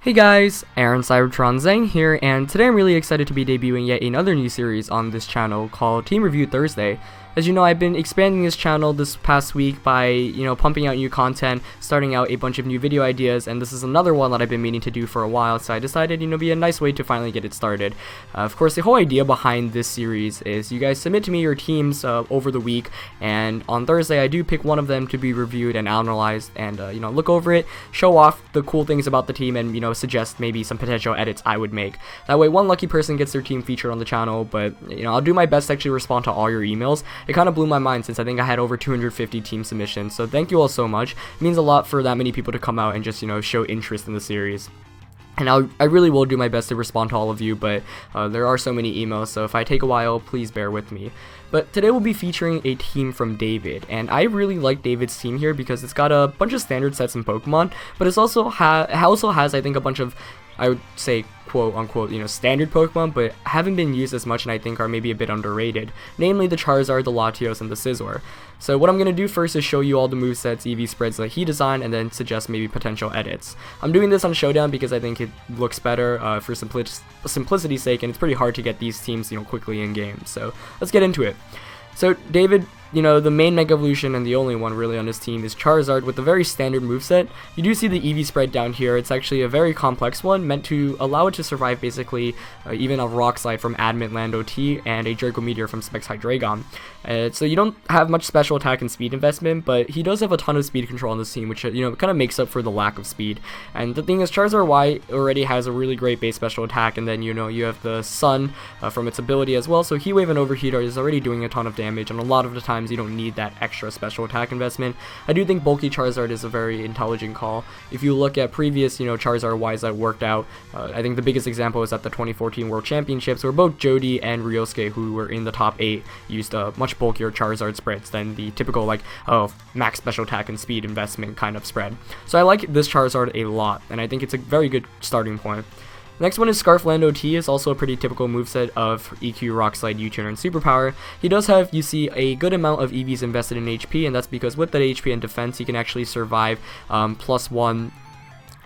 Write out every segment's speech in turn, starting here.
Hey guys, Aaron Cybertron Zhang here, and today I'm really excited to be debuting yet another new series on this channel called Team Review Thursday. As you know, I've been expanding this channel this past week by, pumping out new content, starting out a bunch of new video ideas, and this is another one that I've been meaning to do for a while, so I decided, be a nice way to finally get it started. Of course, the whole idea behind this series is you guys submit to me your teams over the week, and on Thursday I do pick one of them to be reviewed and analyzed, and, look over it, show off the cool things about the team, and, suggest maybe some potential edits I would make. That way, one lucky person gets their team featured on the channel, but, I'll do my best to actually respond to all your emails. It kind of blew my mind since I think I had over 250 team submissions, so thank you all so much. It means a lot for that many people to come out and just, show interest in the series. And I really will do my best to respond to all of you, but there are so many emails, so if I take a while, please bear with me. But today we'll be featuring a team from David, and I really like David's team here because it's got a bunch of standard sets in Pokemon, but it also has, I think, a bunch of, I would say, quote-unquote, standard Pokemon, but haven't been used as much and I think are maybe a bit underrated, namely the Charizard, the Latios, and the Scizor. So what I'm going to do first is show you all the movesets, EV spreads that he designed, and then suggest maybe potential edits. I'm doing this on Showdown because I think it looks better for simplicity's sake, and it's pretty hard to get these teams, quickly in game. So let's get into it. So David, the main Mega Evolution and the only one really on his team is Charizard with a very standard moveset. You do see the EV spread down here. It's actually a very complex one, meant to allow it to survive basically even a Rock Slide from Adamant Land OT and a Draco Meteor from Specs Hydreigon. So you don't have much special attack and speed investment, but he does have a ton of speed control on this team, which kind of makes up for the lack of speed. And the thing is, Charizard-Y already has a really great base special attack, and then you have the Sun from its ability as well. So Heat Wave and Overheat is already doing a ton of damage, and a lot of the time you don't need that extra special attack investment. I do think bulky Charizard is a very intelligent call. If you look at previous, Charizard-Ys that worked out, I think the biggest example is at the 2014 World Championships, where both Jody and Ryosuke, who were in the top 8, used much bulkier Charizard spreads than the typical, max special attack and speed investment kind of spread. So I like this Charizard a lot, and I think it's a very good starting point. Next one is Scarf Land OT. Is also a pretty typical moveset of EQ, Rock Slide, U-Turn, and Superpower. He does have, you see, a good amount of EVs invested in HP, and that's because with that HP and defense, he can actually survive +1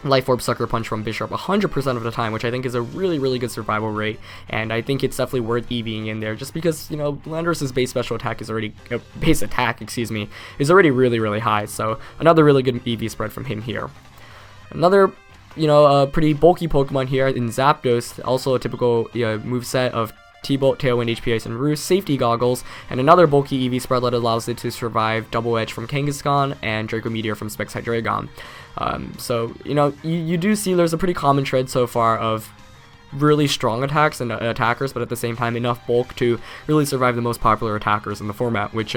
Life Orb Sucker Punch from Bishop 100% of the time, which I think is a really, really good survival rate, and I think it's definitely worth EVing in there, just because, Landorus's base special attack is already, is already really, really high, so another really good EV spread from him here. Another a pretty bulky Pokemon here in Zapdos, also a typical moveset of T-Bolt, Tailwind, HP Ice, and Roost, Safety Goggles, and another bulky EV spread that allows it to survive Double Edge from Kangaskhan and Draco Meteor from Specs Hydreigon. So, you do see there's a pretty common trend so far of really strong attacks and attackers, but at the same time enough bulk to really survive the most popular attackers in the format, which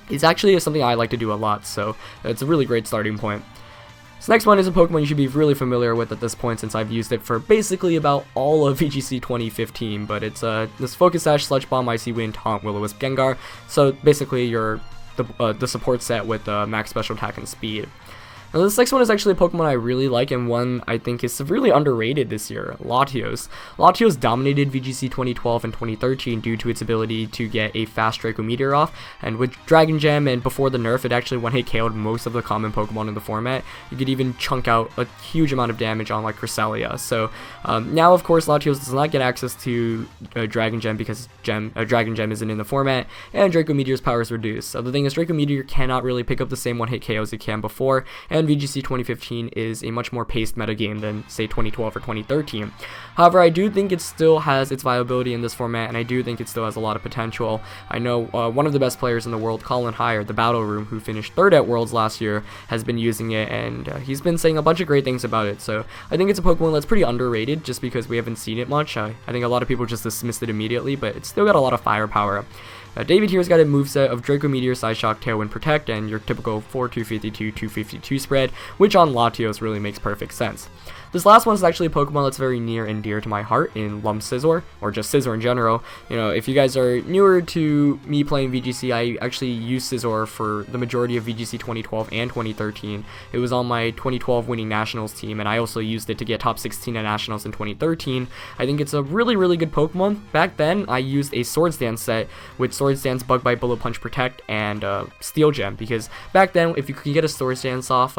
is actually something I like to do a lot, so it's a really great starting point. So next one is a Pokemon you should be really familiar with at this point, since I've used it for basically about all of VGC 2015, but it's this Focus Sash, Sludge Bomb, Icy Wind, Taunt, Will-O-Wisp, Gengar, so basically the support set with max special attack and speed. Now this next one is actually a Pokemon I really like, and one I think is severely underrated this year, Latios. Latios dominated VGC 2012 and 2013 due to its ability to get a fast Draco Meteor off, and with Dragon Gem and before the nerf, it actually one-hit KO'd most of the common Pokemon in the format. You could even chunk out a huge amount of damage on Cresselia. So now of course Latios does not get access to Dragon Gem because Dragon Gem isn't in the format, and Draco Meteor's power is reduced. So the thing is, Draco Meteor cannot really pick up the same one-hit KO as it can before, and VGC 2015 is a much more paced metagame than, say, 2012 or 2013. However, I do think it still has its viability in this format, and I do think it still has a lot of potential. I know one of the best players in the world, Colin Hire, the Battle Room, who finished 3rd at Worlds last year, has been using it, and he's been saying a bunch of great things about it. So I think it's a Pokemon that's pretty underrated just because we haven't seen it much. I think a lot of people just dismissed it immediately, but it's still got a lot of firepower. David here's got a moveset of Draco Meteor, Psyshock, Tailwind, Protect, and your typical 4-252, 252 spread, which on Latios really makes perfect sense. This last one is actually a Pokemon that's very near and dear to my heart in Scizor, or just Scizor in general. If you guys are newer to me playing VGC, I actually used Scizor for the majority of VGC 2012 and 2013. It was on my 2012 winning Nationals team, and I also used it to get top 16 at Nationals in 2013. I think it's a really, really good Pokemon. Back then, I used a Swords Dance set with Swords Dance, Bug Bite, Bullet Punch, Protect, and Steel Gem, because back then, if you could get a Swords Dance off,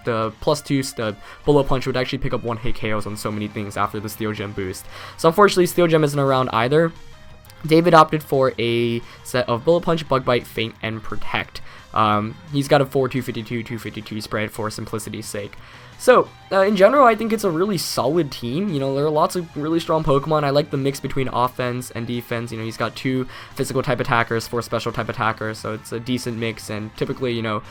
the +2 the Bullet Punch would actually pick up 1-hit KOs on so many things after the Steel Gem boost. So unfortunately, Steel Gem isn't around either. David opted for a set of Bullet Punch, Bug Bite, Feint, and Protect. He's got a 4-252-252 spread for simplicity's sake. So, in general, I think it's a really solid team. You know, there are lots of really strong Pokemon. I like the mix between offense and defense. You know, he's got 2 physical type attackers, 4 special type attackers, so it's a decent mix. And typically, you know,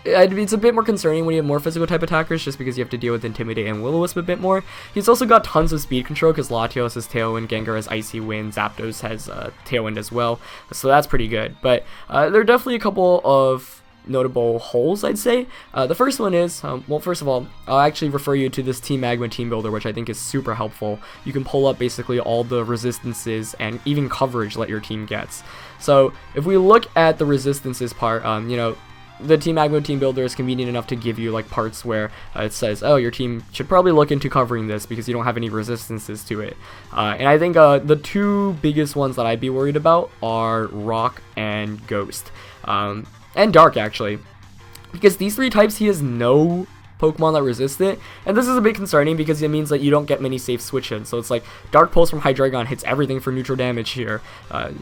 it's a bit more concerning when you have more physical type attackers, just because you have to deal with Intimidate and Will-O-Wisp a bit more. He's also got tons of speed control, because Latios has Tailwind, Gengar has Icy Wind, Zapdos has Tailwind as well, so that's pretty good. But there are definitely a couple of notable holes, I'd say. The first one is, well, first of all, I'll actually refer you to this Team Magma Team Builder, which I think is super helpful. You can pull up basically all the resistances and even coverage that your team gets. So if we look at the resistances part, you know, the Team Magma Team Builder is convenient enough to give you like parts where it says, oh, your team should probably look into covering this because you don't have any resistances to it. And I think the 2 biggest ones that I'd be worried about are Rock and Ghost. And Dark, actually. Because these 3 types, he has no Pokemon that resist it, and this is a bit concerning because it means that you don't get many safe switch-ins. So it's like Dark Pulse from Hydreigon hits everything for neutral damage here.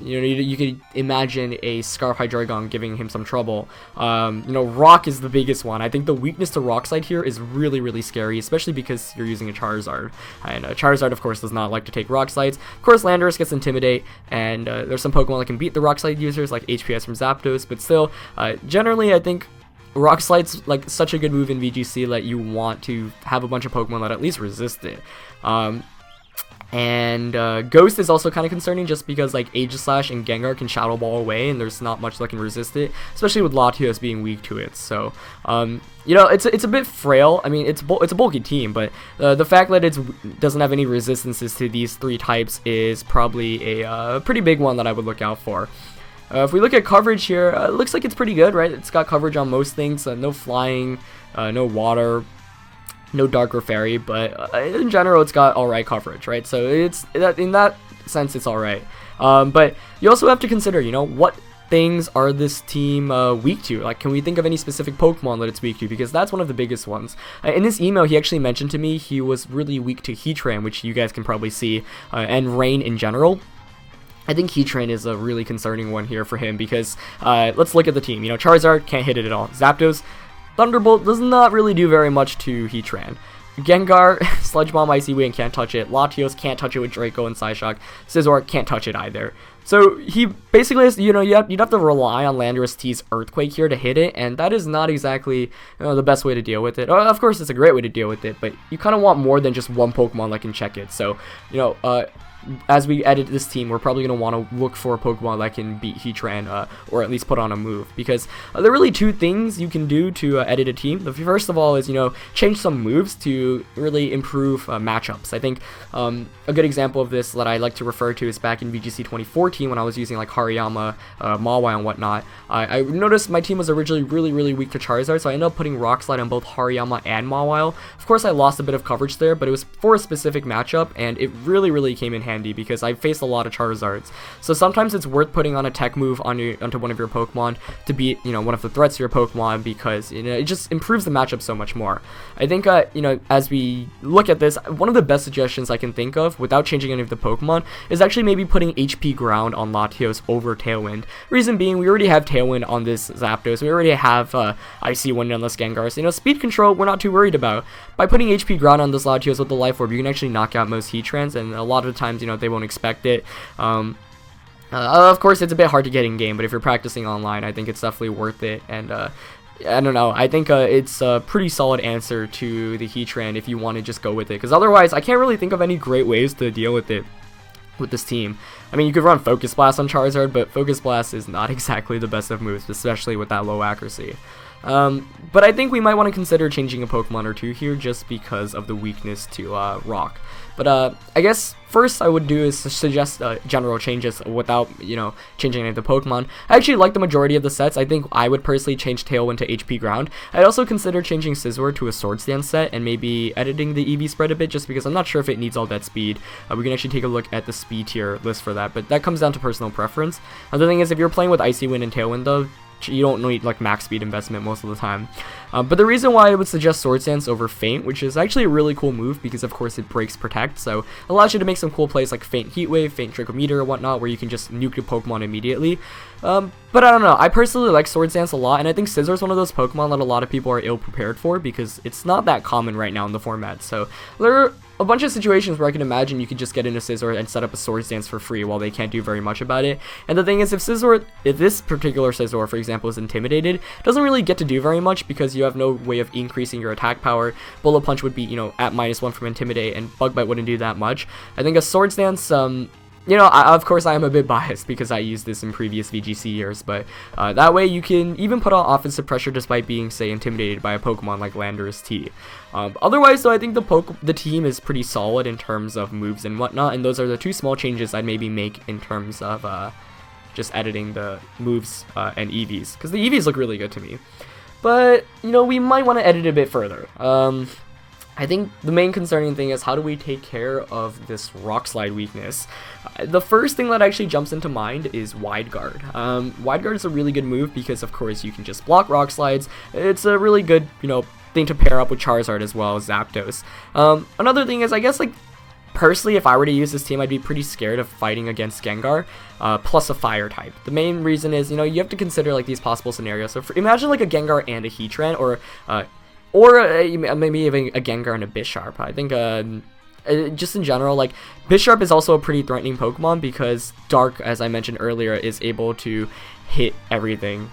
You know, you could imagine a Scarf Hydreigon giving him some trouble. You know, Rock is the biggest one. I think the weakness to Rock Slide here is really, really scary, especially because you're using a Charizard. And Charizard, of course, does not like to take Rock Slides. Of course, Landorus gets Intimidate, and there's some Pokemon that can beat the Rock Slide users, like HPS from Zapdos, but still, generally, I think Rock Slide's like such a good move in VGC that you want to have a bunch of Pokemon that at least resist it. Ghost is also kind of concerning just because like Aegislash and Gengar can Shadow Ball away and there's not much that can resist it, especially with Latios being weak to it. So, you know, it's a bit frail. I mean, it's a bulky team, but the fact that it doesn't have any resistances to these 3 types is probably a pretty big one that I would look out for. If we look at coverage here, it looks like it's pretty good, right? It's got coverage on most things, no flying, no water, no dark or fairy, but in general it's got alright coverage, right? So it's in that sense it's alright. But you also have to consider, you know, what things are this team weak to? Like, can we think of any specific Pokemon that it's weak to? Because that's one of the biggest ones. In his email, he actually mentioned to me he was really weak to Heatran, which you guys can probably see, and Rain in general. I think Heatran is a really concerning one here for him because let's look at the team. You know, Charizard can't hit it at all. Zapdos, Thunderbolt does not really do very much to Heatran. Gengar, Sludge Bomb, Icy Wind can't touch it. Latios can't touch it with Draco and Psyshock. Scizor can't touch it either. So he basically has, you know, you'd have to rely on Landorus T's Earthquake here to hit it, and that is not exactly, you know, the best way to deal with it. Of course, it's a great way to deal with it, but you kind of want more than just one Pokemon that can check it. So, you know, as we edit this team, we're probably going to want to look for a Pokemon that can beat Heatran, or at least put on a move, because there are really 2 things you can do to edit a team. The first of all is, you know, change some moves to really improve matchups. I think a good example of this that I like to refer to is back in VGC 2014 when I was using like Hariyama, Mawile and whatnot. I noticed my team was originally really weak to Charizard, so I ended up putting Rock Slide on both Hariyama and Mawile. Of course, I lost a bit of coverage there, but it was for a specific matchup, and it really came in handy because I faced a lot of Charizards. So sometimes it's worth putting on a tech move onto one of your Pokemon to beat, you know, one of the threats to your Pokemon, because, you know, it just improves the matchup so much more. I think, you know, as we look at this, one of the best suggestions I can think of without changing any of the Pokemon is actually maybe putting HP Ground on Latios over Tailwind. Reason being, we already have Tailwind on this Zapdos, we already have Icy Wind on this Gengar, so, you know, speed control we're not too worried about. By putting HP Ground on this Latios with the Life Orb, you can actually knock out most Heatrans, and a lot of the times, you know, they won't expect it. Of course, it's a bit hard to get in game, but if you're practicing online, I think it's definitely worth it. And I don't know, I think it's a pretty solid answer to the Heatran if you want to just go with it, because otherwise I can't really think of any great ways to deal with it with this team. I mean, you could run Focus Blast on Charizard, but Focus Blast is not exactly the best of moves, especially with that low accuracy. But I think we might want to consider changing a Pokemon or 2 here just because of the weakness to Rock. But I guess first I would do is suggest general changes without, you know, changing any of the Pokemon. I actually like the majority of the sets. I think I would personally change Tailwind to HP Ground. I'd also consider changing Scizor to a Sword Stance set and maybe editing the EV spread a bit, just because I'm not sure if it needs all that speed. We can actually take a look at the speed tier list for that, but that comes down to personal preference. Another thing is, if you're playing with Icy Wind and Tailwind though, you don't need like max speed investment most of the time. But the reason why I would suggest Swords Dance over Feint, which is actually a really cool move because of course it breaks Protect, so it allows you to make some cool plays like Feint Heat Wave, Feint Trick Meteor, or whatnot, where you can just nuke your Pokemon immediately. But I don't know, I personally like Swords Dance a lot, and I think Scizor is one of those Pokemon that a lot of people are ill prepared for because it's not that common right now in the format. So there are a bunch of situations where I can imagine you could just get into Scizor and set up a Swords Dance for free while they can't do very much about it. And the thing is, if this particular Scizor, for example, is intimidated, it doesn't really get to do very much because you have no way of increasing your attack power. Bullet Punch would be, you know, at -1 from Intimidate, and Bug Bite wouldn't do that much. I think a Swords Dance, you know, of course I am a bit biased because I used this in previous VGC years, but that way you can even put on offensive pressure despite being, say, intimidated by a Pokemon like Landorus T. Otherwise, though, I think the team is pretty solid in terms of moves and whatnot, and those are the two small changes I'd maybe make in terms of just editing the moves and EVs, because the EVs look really good to me. But, you know, we might want to edit it a bit further. I think the main concerning thing is how do we take care of this Rock Slide weakness. The first thing that actually jumps into mind is Wide Guard. Wide Guard is a really good move because of course you can just block Rock Slides. It's a really good, you know, thing to pair up with Charizard as well as Zapdos. Another thing is, I guess, like, personally, if I were to use this team, I'd be pretty scared of fighting against Gengar, plus a fire type. The main reason is, you know, you have to consider like these possible scenarios. So imagine like a Gengar and a Heatran, or maybe even a Gengar and a Bisharp. I think just in general, like, Bisharp is also a pretty threatening Pokemon because Dark, as I mentioned earlier, is able to hit everything.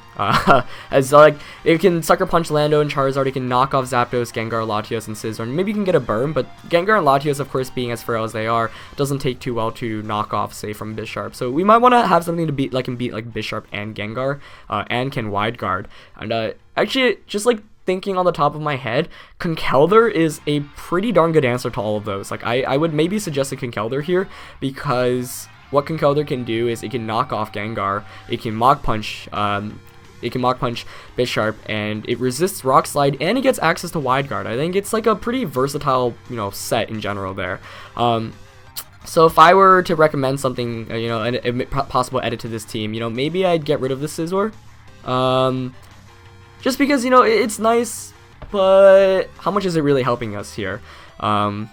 As like, it can Sucker Punch Lando and Charizard, it can knock off Zapdos, Gengar, Latios, and Scizor, and maybe you can get a burn, but Gengar and Latios, of course, being as frail as they are, doesn't take too well to knock off, say, from Bisharp. So we might want to have something to beat like Bisharp and Gengar, and can Wide Guard. And actually, just like thinking on the top of my head, Conkeldurr is a pretty darn good answer to all of those. Like, I would maybe suggest a Conkeldurr here, because what Conkeldurr can do is it can knock off Gengar, it can Mach Punch Bisharp, and it resists Rock Slide, and it gets access to Wide Guard. I think it's like a pretty versatile, you know, set in general there. So if I were to recommend something, you know, a possible edit to this team, you know, maybe I'd get rid of the Scizor. Just because, you know, it's nice, but how much is it really helping us here? The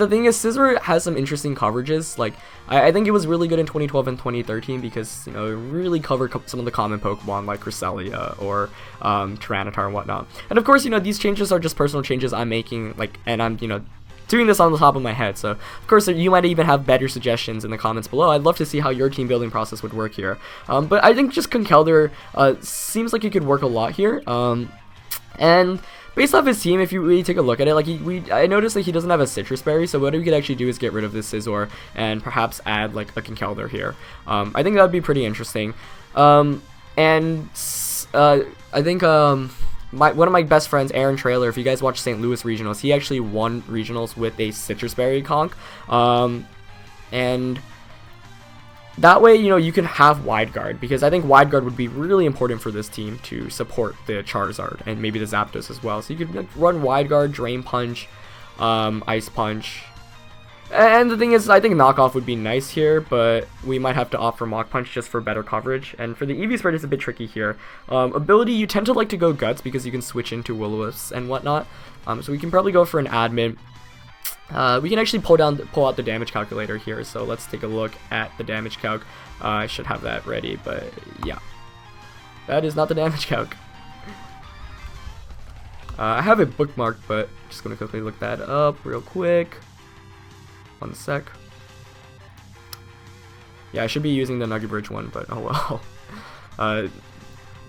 thing is, Scizor has some interesting coverages. Like, I think it was really good in 2012 and 2013 because, you know, it really covered some of the common Pokemon like Cresselia or Tyranitar and whatnot. And of course, you know, these changes are just personal changes I'm making, like, and I'm, you know, doing this on the top of my head. So of course you might even have better suggestions in the comments below. I'd love to see how your team building process would work here. But I think just Conkeldurr seems like it could work a lot here. And based off his team, if you really take a look at it, like I noticed that he doesn't have a Citrus Berry, so what we could actually do is get rid of this Scizor and perhaps add like a Conkeldurr here. I think that would be pretty interesting. I think one of my best friends, Aaron Trailer, if you guys watch St. Louis Regionals, he actually won Regionals with a Citrus Berry conch. And that way, you know, you can have Wide Guard, because I think Wide Guard would be really important for this team to support the Charizard and maybe the Zapdos as well. So you could like, run Wide Guard, Drain Punch, Ice Punch. And the thing is, I think Knockoff would be nice here, but we might have to opt for Mach Punch just for better coverage. And for the EV spread, it's a bit tricky here. Ability, you tend to like to go Guts because you can switch into Will-O-Wisps and whatnot. So we can probably go for an Admin. We can actually pull out the damage calculator here, so let's take a look at the damage calc. I should have that ready, but yeah. That is not the damage calc. I have it bookmarked, but just going to quickly look that up real quick. 1 sec. Yeah, I should be using the Nugget Bridge one, but oh well.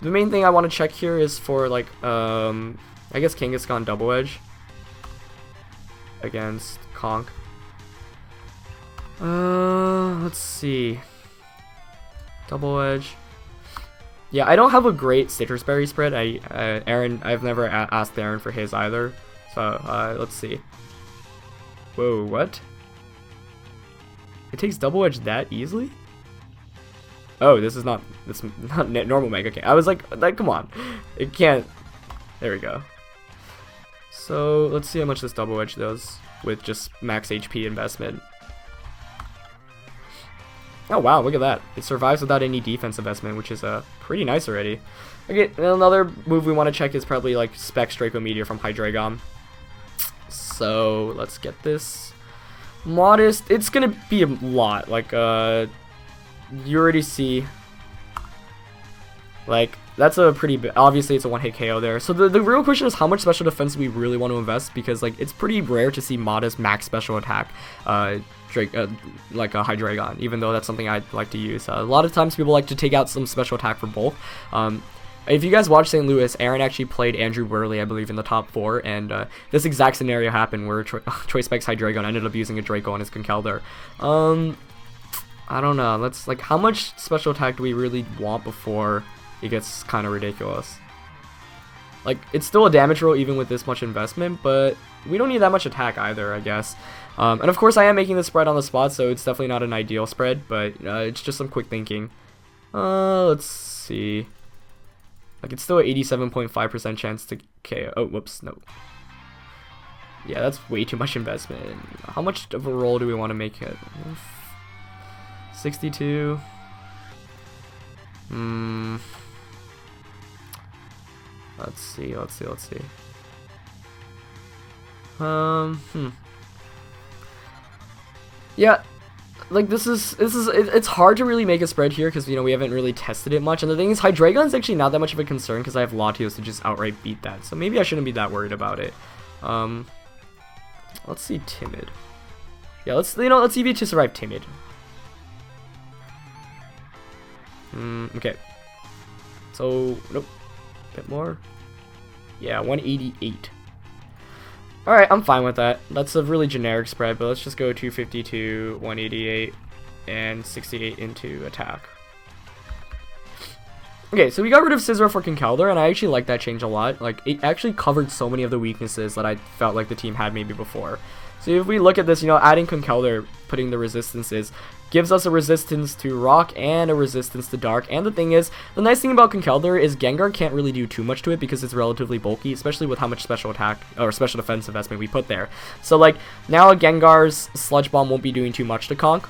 The main thing I want to check here is for, like, I guess Kangaskhan Double Edge against Conch. Let's see. Double Edge. Yeah, I don't have a great Citrus Berry spread. I've never asked Aaron for his either. So, let's see. Whoa, what? It takes Double Edge that easily? Oh, this is not normal Mega. Okay, I was like, come on. It can't. There we go. So, let's see how much this Double Edge does with just max HP investment. Oh wow, look at that. It survives without any defense investment, which is pretty nice already. Okay, another move we want to check is probably like Spec Draco Meteor from Hydreigon. So let's get this. Modest, it's gonna be a lot. Like you already see, like that's a pretty big, obviously it's a one-hit KO there. So the real question is how much special defense we really want to invest, because like it's pretty rare to see Modest max special attack like a Hydreigon, even though that's something I'd like to use. A lot of times people like to take out some special attack for bulk. If you guys watch St. Louis, Aaron actually played Andrew Worley, I believe, in the top 4, and this exact scenario happened where Choice Specs Hydreigon ended up using a Draco on his Conkeldurr. I don't know, let's, like, how much special attack do we really want before it gets kind of ridiculous? Like, it's still a damage roll even with this much investment, but we don't need that much attack either, I guess. And of course I am making the spread on the spot, so it's definitely not an ideal spread, but it's just some quick thinking. Let's see. Like, it's still an 87.5% chance to KO. Oh, whoops, no. Yeah, that's way too much investment. How much of a roll do we want to make it? 62. Let's see. Yeah, like it's hard to really make a spread here because, you know, we haven't really tested it much, and the thing is Hydreigon's actually not that much of a concern because I have Latios to just outright beat that, so maybe I shouldn't be that worried about it. Let's see Timid. Yeah, let's EV to survive Timid. Okay. So nope, bit more. Yeah, 188. Alright, I'm fine with that. That's a really generic spread, but let's just go 252, 188, and 68 into attack. Okay, so we got rid of Scizor for Conkeldurr, and I actually like that change a lot. Like, it actually covered so many of the weaknesses that I felt like the team had maybe before. So if we look at this, you know, adding Conkeldurr, putting the resistances, gives us a resistance to rock and a resistance to dark. And the thing is, the nice thing about Conkeldurr is Gengar can't really do too much to it because it's relatively bulky, especially with how much special attack or special defense investment we put there. So like now Gengar's Sludge Bomb won't be doing too much to Conk.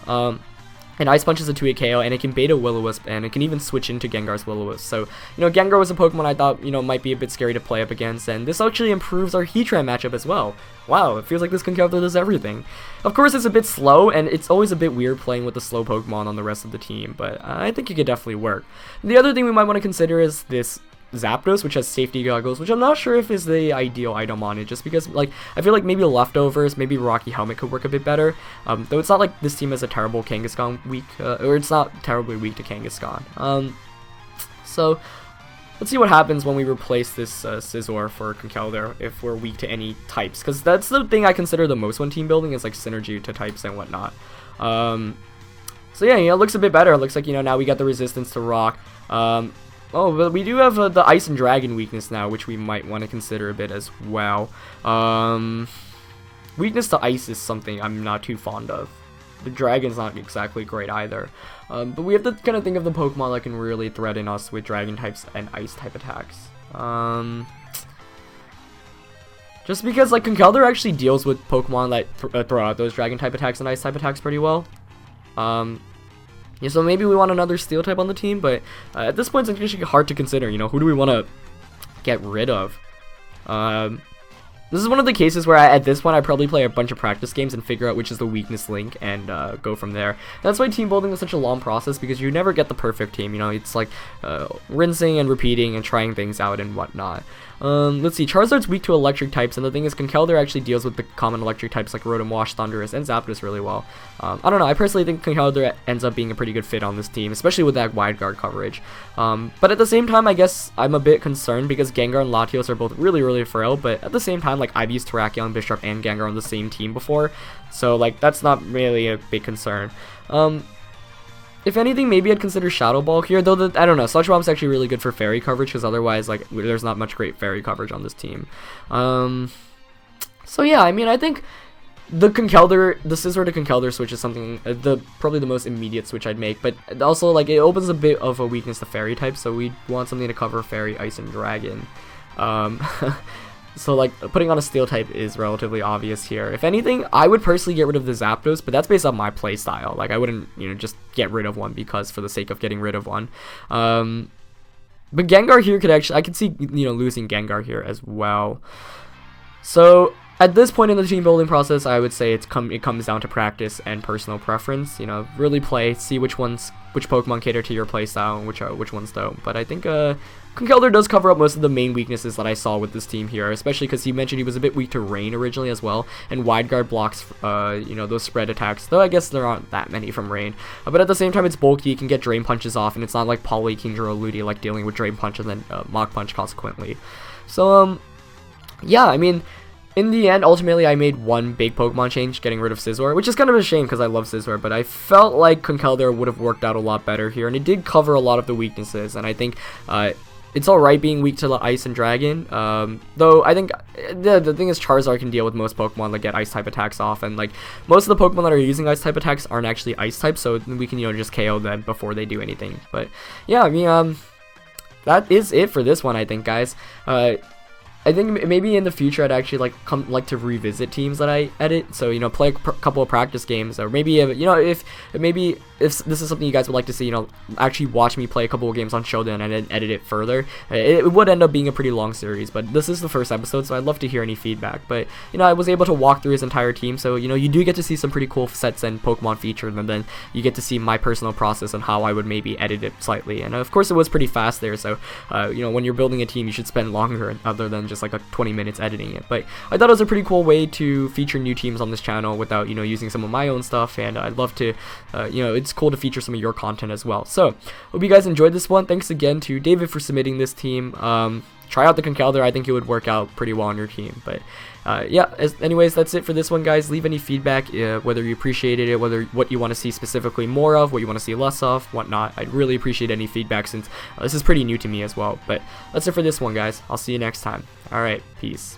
And Ice Punch is a 2-hit KO, and it can beta Will-O-Wisp, and it can even switch into Gengar's Will-O-Wisp. So, you know, Gengar was a Pokemon I thought, you know, might be a bit scary to play up against, and this actually improves our Heatran matchup as well. Wow, it feels like this Conkeldurr does everything. Of course, it's a bit slow, and it's always a bit weird playing with the slow Pokemon on the rest of the team, but I think it could definitely work. The other thing we might want to consider is this Zapdos, which has safety goggles, which I'm not sure if is the ideal item on it, just because, like, I feel like maybe leftovers, maybe Rocky Helmet could work a bit better, though it's not like this team has a terrible Kangaskhan weak, or it's not terribly weak to Kangaskhan. So let's see what happens when we replace this Scizor for Conkeldurr if we're weak to any types, because that's the thing I consider the most when team building is like synergy to types and whatnot. So yeah, you know, it looks a bit better. It looks like, you know, now we got the resistance to rock. Oh, but we do have the Ice and Dragon weakness now, which we might want to consider a bit as well. Weakness to Ice is something I'm not too fond of. The Dragon's not exactly great either. But we have to kind of think of the Pokemon that can really threaten us with Dragon types and Ice type attacks. Just because, like, Conkeldurr actually deals with Pokemon that throw out those Dragon type attacks and Ice type attacks pretty well. Yeah, so maybe we want another Steel type on the team, but at this point it's actually hard to consider, you know, who do we want to get rid of? This is one of the cases where at this point I probably play a bunch of practice games and figure out which is the weakness link and go from there. That's why team building is such a long process, because you never get the perfect team, you know, it's like rinsing and repeating and trying things out and whatnot. Let's see, Charizard's weak to electric types, and the thing is Conkeldurr actually deals with the common electric types like Rotom, Wash, Thundurus, and Zapdos really well. I don't know, I personally think Conkeldurr ends up being a pretty good fit on this team, especially with that wide guard coverage. But at the same time, I guess I'm a bit concerned because Gengar and Latios are both really, really frail, but at the same time, like, I've used Terrakion, Bisharp, and Gengar on the same team before, so, like, that's not really a big concern. If anything, maybe I'd consider Shadow Ball here, though I don't know, Sludge Bomb's actually really good for Fairy coverage, because otherwise, like, there's not much great Fairy coverage on this team. So yeah, I mean, I think the Scizor to Conkeldurr switch is something, probably the most immediate switch I'd make, but also, like, it opens a bit of a weakness to Fairy type, so we want something to cover Fairy, Ice, and Dragon. So like putting on a steel type is relatively obvious here. If anything, I would personally get rid of the Zapdos, but that's based on my play style. Like I wouldn't, you know, just get rid of one because for the sake of getting rid of one. But Gengar here could actually, I could see, you know, losing Gengar here as well. So at this point in the team building process, I would say it comes down to practice and personal preference. You know, really play, see which Pokemon cater to your playstyle and which ones don't. But I think Conkeldurr does cover up most of the main weaknesses that I saw with this team here, especially because he mentioned he was a bit weak to Rain originally as well, and Wide Guard blocks you know, those spread attacks, though I guess there aren't that many from Rain. But at the same time, it's bulky, you can get Drain Punches off, and it's not like Poly, Kingdra, Ludi like dealing with Drain Punch and then Mach Punch consequently. So yeah, I mean, in the end, ultimately, I made one big Pokemon change, getting rid of Scizor, which is kind of a shame because I love Scizor, but I felt like Conkeldurr would have worked out a lot better here, and it did cover a lot of the weaknesses, and I think it's alright being weak to the Ice and Dragon, though I think the thing is Charizard can deal with most Pokemon that get Ice-type attacks off, and like most of the Pokemon that are using Ice-type attacks aren't actually Ice-type, so we can, you know, just KO them before they do anything. But yeah, I mean, that is it for this one, I think, guys. I think maybe in the future I'd actually like to revisit teams that I edit, so, you know, play a couple of practice games, or maybe, you know, if this is something you guys would like to see, you know, actually watch me play a couple of games on Shodan and then edit it further. It would end up being a pretty long series, but this is the first episode, so I'd love to hear any feedback. But, you know, I was able to walk through his entire team, so, you know, you do get to see some pretty cool sets and Pokemon featured, and then you get to see my personal process and how I would maybe edit it slightly. And of course it was pretty fast there, so you know, when you're building a team you should spend longer other than just like a 20 minutes editing it. But I thought it was a pretty cool way to feature new teams on this channel without, you know, using some of my own stuff, and I'd love to, you know, it's cool to feature some of your content as well. So hope you guys enjoyed this one. Thanks again to David for submitting this team. Try out the Conkeldurr, I think it would work out pretty well on your team. But yeah, anyways, that's it for this one, guys. Leave any feedback, whether you appreciated it, what you want to see specifically more of, what you want to see less of, whatnot. I'd really appreciate any feedback since this is pretty new to me as well. But that's it for this one, guys. I'll see you next time. Alright, peace.